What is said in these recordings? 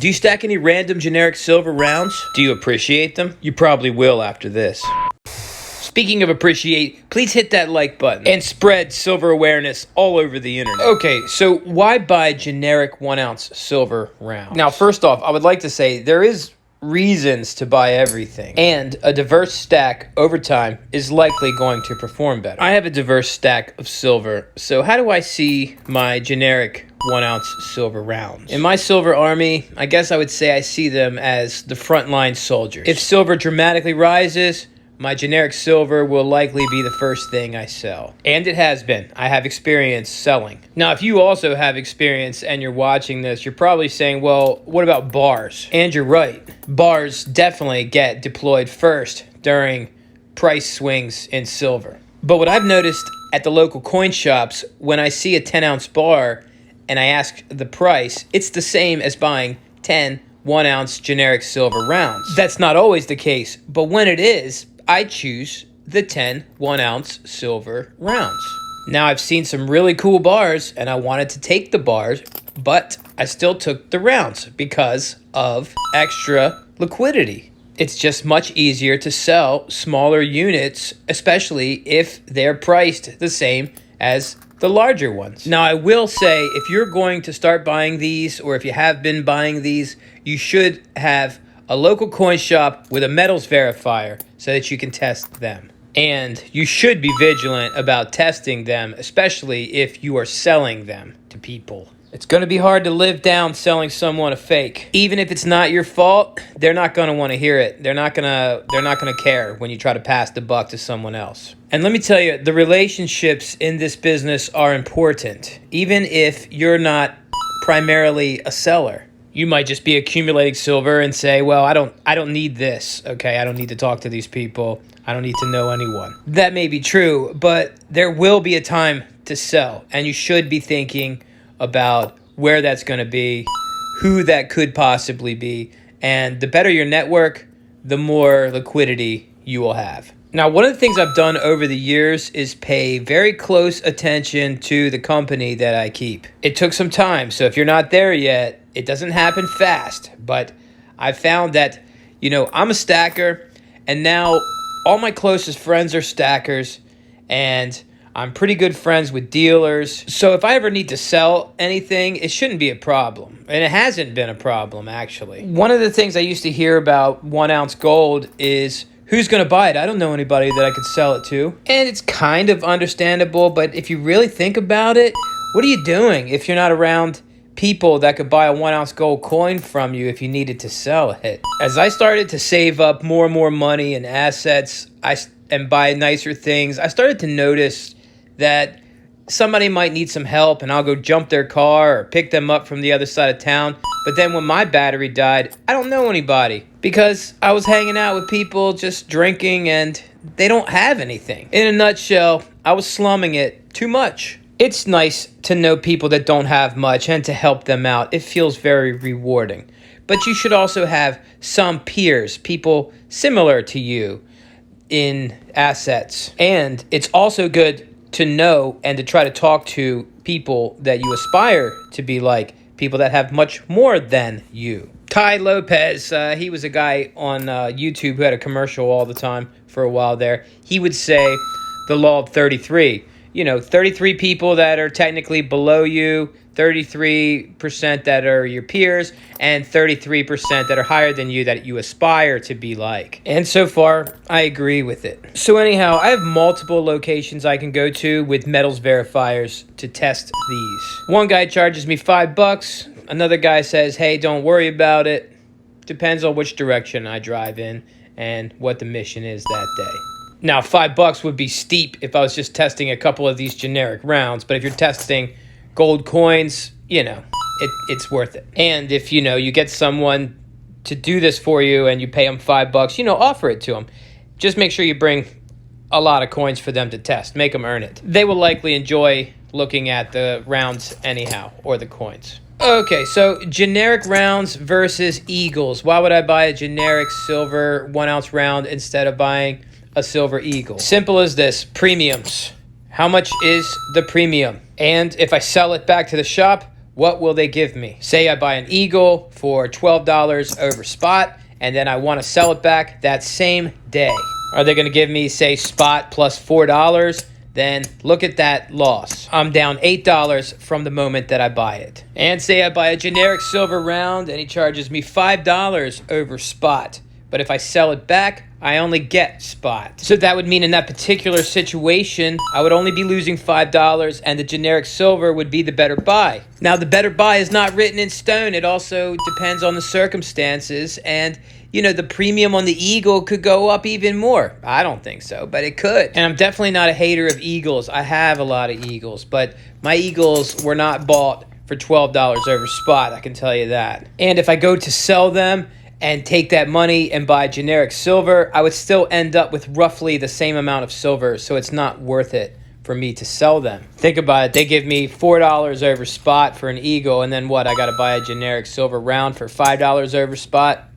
Do you stack any random generic silver rounds? Do you appreciate them? You probably will after this. Speaking of appreciate, please hit that like button and spread silver awareness all over the internet. Okay, so why buy generic 1 ounce silver rounds? Now, first off, I would like to say there is reasons to buy everything, and a diverse stack over time is likely going to perform better. I have a diverse stack of silver, so how do I see my generic 1 ounce silver rounds? In my silver army, I guess I would say I see them as the frontline soldiers. If silver dramatically rises, my generic silver will likely be the first thing I sell. And it has been. I have experience selling. Now, if you also have experience and you're watching this, you're probably saying, well, what about bars? And you're right. Bars definitely get deployed first during price swings in silver. But what I've noticed at the local coin shops, when I see a 10 ounce bar and I ask the price, it's the same as buying 10 1 ounce generic silver rounds. That's not always the case, but when it is, I choose the 10 1 ounce silver rounds. Now, I've seen some really cool bars and I wanted to take the bars, but I still took the rounds because of extra liquidity. It's just much easier to sell smaller units, especially if they're priced the same as the larger ones. Now, I will say, if you're going to start buying these, or if you have been buying these, you should have a local coin shop with a metals verifier so that you can test them. And you should be vigilant about testing them, especially if you are selling them to people. It's going to be hard to live down selling someone a fake. Even if it's not your fault, they're not going to want to hear it. They're not going to care when you try to pass the buck to someone else. And let me tell you, the relationships in this business are important. Even if you're not primarily a seller. You might just be accumulating silver and say, well, I don't need this, okay? I don't need to talk to these people. I don't need to know anyone. That may be true, but there will be a time to sell, and you should be thinking about where that's going to be, who that could possibly be, and the better your network, the more liquidity you will have. Now, one of the things I've done over the years is pay very close attention to the company that I keep. It took some time, so if you're not there yet, it doesn't happen fast, but I found that, I'm a stacker, and now all my closest friends are stackers, and I'm pretty good friends with dealers. So if I ever need to sell anything, it shouldn't be a problem. And it hasn't been a problem, actually. One of the things I used to hear about 1 ounce gold is, who's going to buy it? I don't know anybody that I could sell it to. And it's kind of understandable, but if you really think about it, what are you doing if you're not around people that could buy a 1 ounce gold coin from you if you needed to sell it? As I started to save up more and more money and assets and buy nicer things, I started to notice that somebody might need some help and I'll go jump their car or pick them up from the other side of town. But then when my battery died, I don't know anybody because I was hanging out with people just drinking and they don't have anything. In a nutshell, I was slumming it too much. It's nice to know people that don't have much and to help them out. It feels very rewarding. But you should also have some peers, people similar to you in assets. And it's also good to know and to try to talk to people that you aspire to be like, people that have much more than you. Ty Lopez, he was a guy on YouTube who had a commercial all the time for a while there. He would say the law of 33. 33 people that are technically below you, 33% that are your peers, and 33% that are higher than you that you aspire to be like. And so far, I agree with it. So anyhow, I have multiple locations I can go to with metals verifiers to test these. One guy charges me $5. Another guy says, hey, don't worry about it. Depends on which direction I drive in and what the mission is that day. Now, $5 would be steep if I was just testing a couple of these generic rounds, but if you're testing gold coins, it's worth it. And if, you get someone to do this for you and you pay them $5, offer it to them. Just make sure you bring a lot of coins for them to test. Make them earn it. They will likely enjoy looking at the rounds anyhow, or the coins. Okay, so generic rounds versus eagles. Why would I buy a generic silver 1 ounce round instead of buying a silver eagle? Simple as this: premiums. How much is the premium? And if I sell it back to the shop, what will they give me? Say I buy an Eagle for $12 over spot, and then I want to sell it back that same day. Are they going to give me, say, spot plus $4? Then look at that loss. I'm down $8 from the moment that I buy it. And say I buy a generic silver round and he charges me $5 over spot. But if I sell it back, I only get spot. So that would mean in that particular situation, I would only be losing $5 and the generic silver would be the better buy. Now, the better buy is not written in stone. It also depends on the circumstances. And, you know, the premium on the Eagle could go up even more. I don't think so, but it could. And I'm definitely not a hater of Eagles. I have a lot of Eagles, but my Eagles were not bought for $12 over spot, I can tell you that. And if I go to sell them and take that money and buy generic silver, I would still end up with roughly the same amount of silver, so it's not worth it for me to sell them. Think about it. They give me $4 over spot for an Eagle, and then what? I got to buy a generic silver round for $5 over spot?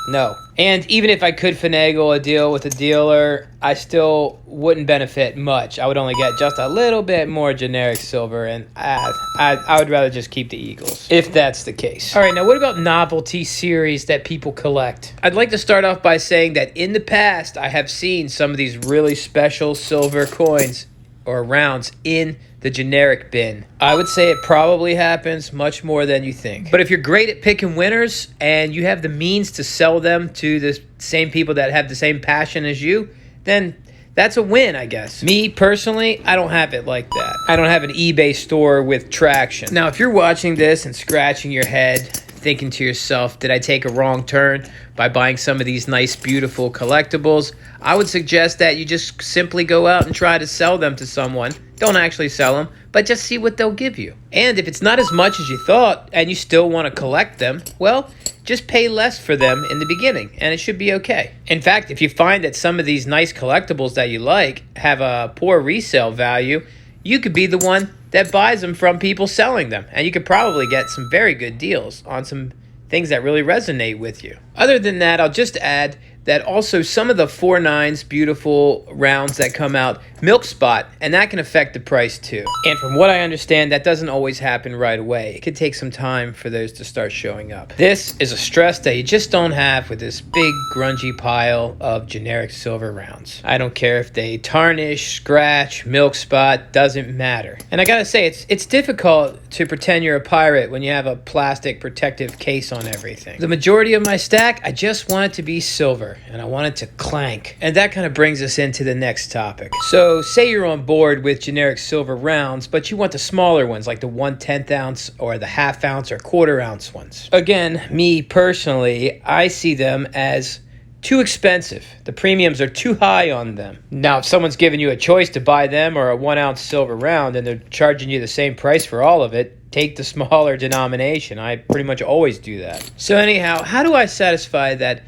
No. And even if I could finagle a deal with a dealer, I still wouldn't benefit much. I would only get just a little bit more generic silver, and I would rather just keep the Eagles, if that's the case. All right, now what about novelty series that people collect? I'd like to start off by saying that in the past, I have seen some of these really special silver coins or rounds in the generic bin. I would say it probably happens much more than you think. But if you're great at picking winners and you have the means to sell them to the same people that have the same passion as you, then that's a win, I guess. Me, personally, I don't have it like that. I don't have an eBay store with traction. Now, if you're watching this and scratching your head, thinking to yourself, did I take a wrong turn by buying some of these nice, beautiful collectibles? I would suggest that you just simply go out and try to sell them to someone. Don't actually sell them, but just see what they'll give you. And if it's not as much as you thought and you still want to collect them, well, just pay less for them in the beginning and it should be okay. In fact, if you find that some of these nice collectibles that you like have a poor resale value, you could be the one that buys them from people selling them. And you could probably get some very good deals on some things that really resonate with you. Other than that, I'll just add that also some of the 4.9s beautiful rounds that come out milk spot, and that can affect the price too. And from what I understand, that doesn't always happen right away. It could take some time for those to start showing up. This is a stress that you just don't have with this big grungy pile of generic silver rounds. I don't care if they tarnish, scratch, milk spot, doesn't matter. And I gotta say, it's difficult to pretend you're a pirate when you have a plastic protective case on everything. The majority of my stack, I just want it to be silver, and I want it to clank. And that kind of brings us into the next topic. So say you're on board with generic silver rounds, but you want the smaller ones, like the 1/10 ounce or the 1/2 ounce or 1/4 ounce ones. Again, me personally, I see them as too expensive. The premiums are too high on them. Now, if someone's giving you a choice to buy them or a 1 ounce silver round and they're charging you the same price for all of it, take the smaller denomination. I pretty much always do that. So anyhow, how do I satisfy that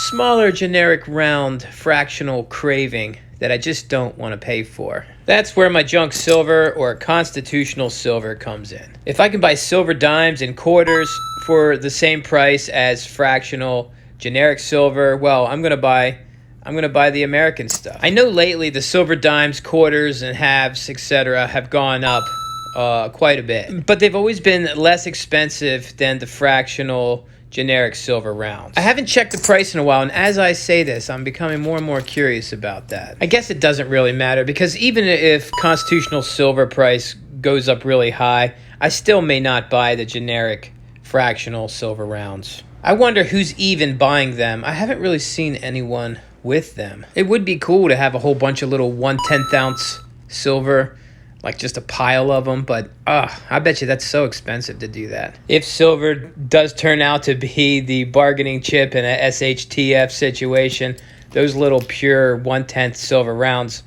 smaller generic round fractional craving that I just don't want to pay for? That's where my junk silver or constitutional silver comes in. If I can buy silver dimes and quarters for the same price as fractional generic silver, well, I'm gonna buy the American stuff. I know lately the silver dimes, quarters, and halves, etc. have gone up quite a bit, but they've always been less expensive than the fractional generic silver rounds. I haven't checked the price in a while, and as I say this, I'm becoming more and more curious about that. I guess it doesn't really matter, because even if constitutional silver price goes up really high, I still may not buy the generic fractional silver rounds. I wonder who's even buying them. I haven't really seen anyone with them. It would be cool to have a whole bunch of little 1/10 ounce silver, like just a pile of them, but I bet you that's so expensive to do that. If silver does turn out to be the bargaining chip in a SHTF situation, those little pure 1/10 silver rounds,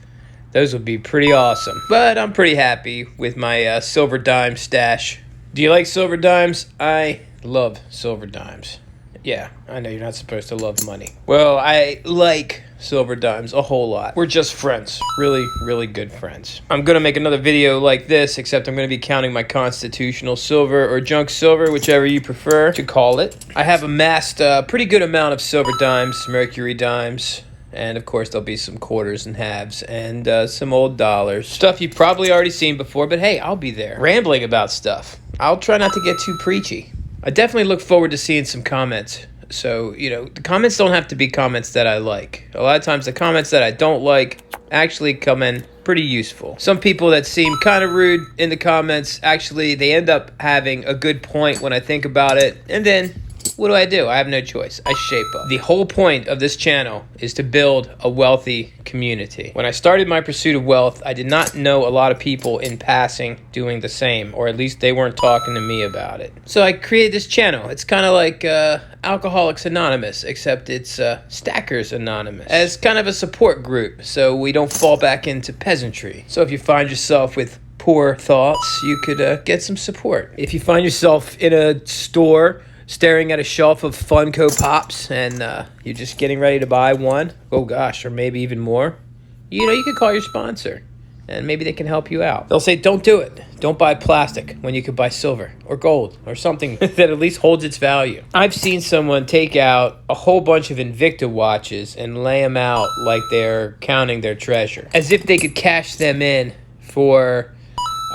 those would be pretty awesome. But I'm pretty happy with my silver dime stash. Do you like silver dimes? I love silver dimes. Yeah, I know you're not supposed to love money. Well, I like silver dimes a whole lot. We're just friends. Really, really good friends. I'm going to make another video like this, except I'm going to be counting my constitutional silver or junk silver, whichever you prefer to call it. I have amassed a pretty good amount of silver dimes, mercury dimes, and of course there'll be some quarters and halves and some old dollars. Stuff you've probably already seen before, but hey, I'll be there rambling about stuff. I'll try not to get too preachy. I definitely look forward to seeing some comments. So, the comments don't have to be comments that I like. A lot of times the comments that I don't like actually come in pretty useful. Some people that seem kind of rude in the comments, actually, they end up having a good point when I think about it. And then, what do? I have no choice. I shape up. The whole point of this channel is to build a wealthy community. When I started my pursuit of wealth, I did not know a lot of people in passing doing the same, or at least they weren't talking to me about it. So I created this channel. It's kind of like Alcoholics Anonymous, except it's Stackers Anonymous, as kind of a support group, so we don't fall back into peasantry. So if you find yourself with poor thoughts, you could get some support. If you find yourself in a store staring at a shelf of Funko Pops and you're just getting ready to buy one, oh gosh, or maybe even more, you could call your sponsor and maybe they can help you out. They'll say, don't do it. Don't buy plastic when you could buy silver or gold or something that at least holds its value. I've seen someone take out a whole bunch of Invicta watches and lay them out like they're counting their treasure, as if they could cash them in for...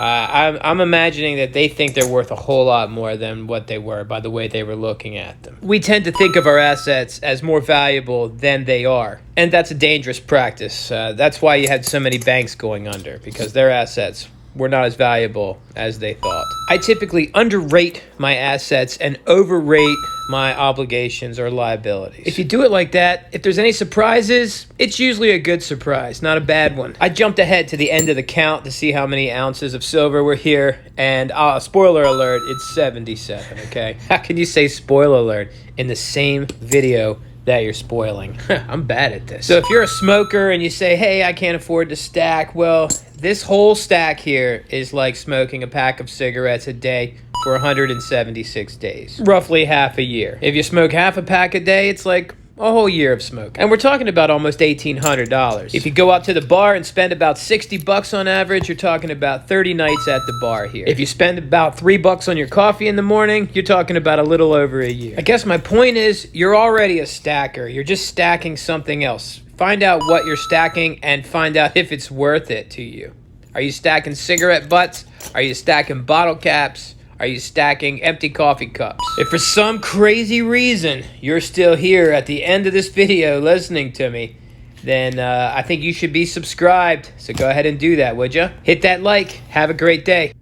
I'm imagining that they think they're worth a whole lot more than what they were by the way they were looking at them. We tend to think of our assets as more valuable than they are, and that's a dangerous practice. That's why you had so many banks going under, because their assets were not as valuable as they thought. I typically underrate my assets and overrate my obligations or liabilities. If you do it like that, if there's any surprises, it's usually a good surprise, not a bad one. I jumped ahead to the end of the count to see how many ounces of silver were here, and spoiler alert, it's 77, okay? How can you say spoiler alert in the same video that you're spoiling? I'm bad at this. So if you're a smoker and you say, hey, I can't afford to stack, well, this whole stack here is like smoking a pack of cigarettes a day for 176 days. Roughly half a year. If you smoke half a pack a day, it's like a whole year of smoking. And we're talking about almost $1,800. If you go out to the bar and spend about $60 on average, you're talking about 30 nights at the bar here. If you spend about $3 on your coffee in the morning, you're talking about a little over a year. I guess my point is, you're already a stacker. You're just stacking something else. Find out what you're stacking and find out if it's worth it to you. Are you stacking cigarette butts? Are you stacking bottle caps? Are you stacking empty coffee cups? If for some crazy reason you're still here at the end of this video listening to me, then I think you should be subscribed. So go ahead and do that, would you? Hit that like. Have a great day.